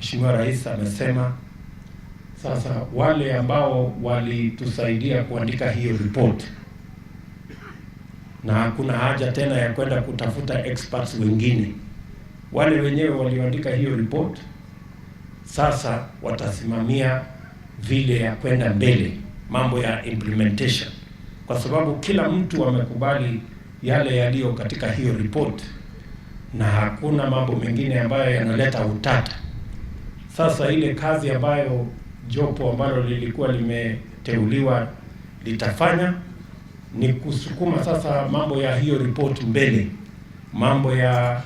Mheshimiwa Rais amesema sasa wale ambao walitusaidia kuandika hiyo report, na hakuna haja tena ya kwenda kutafuta experts wengine, wale wenyewe walioandika hiyo report sasa watasimamia vile ya kwenda mbele, mambo ya implementation, kwa sababu kila mtu amekubali yale yaliyo katika hiyo report na hakuna mambo mengine ambayo yanaleta utata. Sasa ile kazi ambayo jopo ambalo lilikuwa limeteuliwa litafanya ni kusukuma sasa mambo ya hiyo report mbele, mambo ya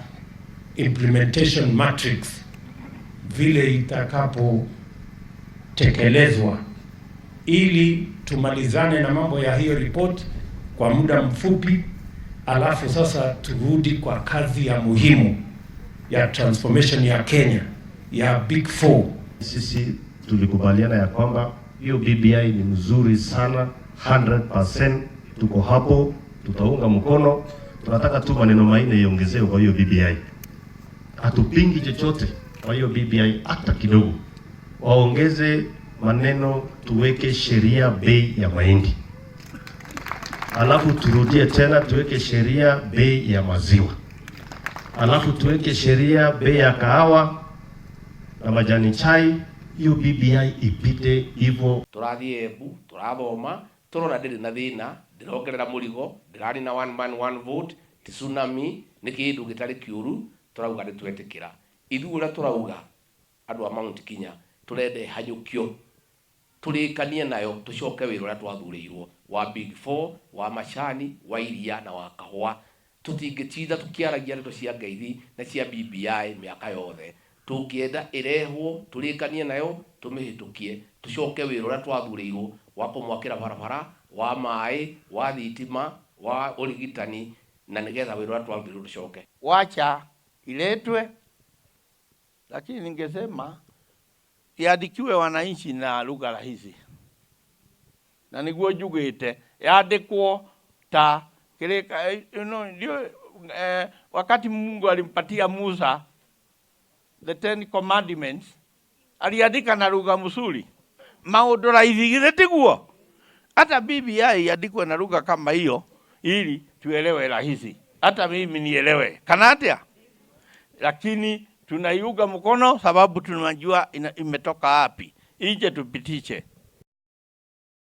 implementation matrix vile itakapotekelezwa, ili tumalizane na mambo ya hiyo report kwa muda mfupi, alafu sasa turudi kwa kazi ya muhimu ya transformation ya Kenya ya Big Four. Sisi tulikubaliana ya kwamba hiyo BBI ni mzuri sana, 100% tuko hapo, tutaunga mkono. Tunataka tu maneno maine yaongezewe kwa hiyo BBI. Hatupingi chochote kwa hiyo BBI hata kidogo. Waongeze maneno, tuweke sheria bei ya mahindi. Alafu turudie tena tuweke sheria bei ya maziwa. Alafu tuweke sheria bei ya kahawa na majani chai. Hiyo BBI ipite hivyo. Turathie bu, turathoma, turona ndiri na thina, ndirongerera murigo, ndirari na one man one vote, ti tsunami, ni kindu gitari kiuru, turauga ni twetikira. Ithu ura turauga andu a Mount Kenya turende hanyukio. Turikanie nayo tucoke wira uria twathurirwo wa Big Four, wa macani, wa iria na wa kahua. Tutingititha tukiaragia ndeto cia ngeithi na cia BBI miaka yothe. Tukienda irehwo turikanie nayo tumihitukie, tucoke wira uria twathurirwo wa kumwakira barabara, wa mai, wa thitima, wa urigitani, na nigetha wira uria twathurirwo tucoke. Wacha iletwe, lakini ningesema iandikiwe wananchi na lugha rahisi. Na niguo njugite yandikwo ta kireka, ndio wakati Mungu alimpatia Musa the 10 commandments, aliandika na lugha mzuri. Maundu rahisi githe tiguo. Hata BBI iandikwe na lugha kama hiyo ili tuelewe rahisi. Hata mimi nielewe. Kana atia? Lakini tunaiunga mkono sababu tunajua imetoka wapi. Ije tupitishe.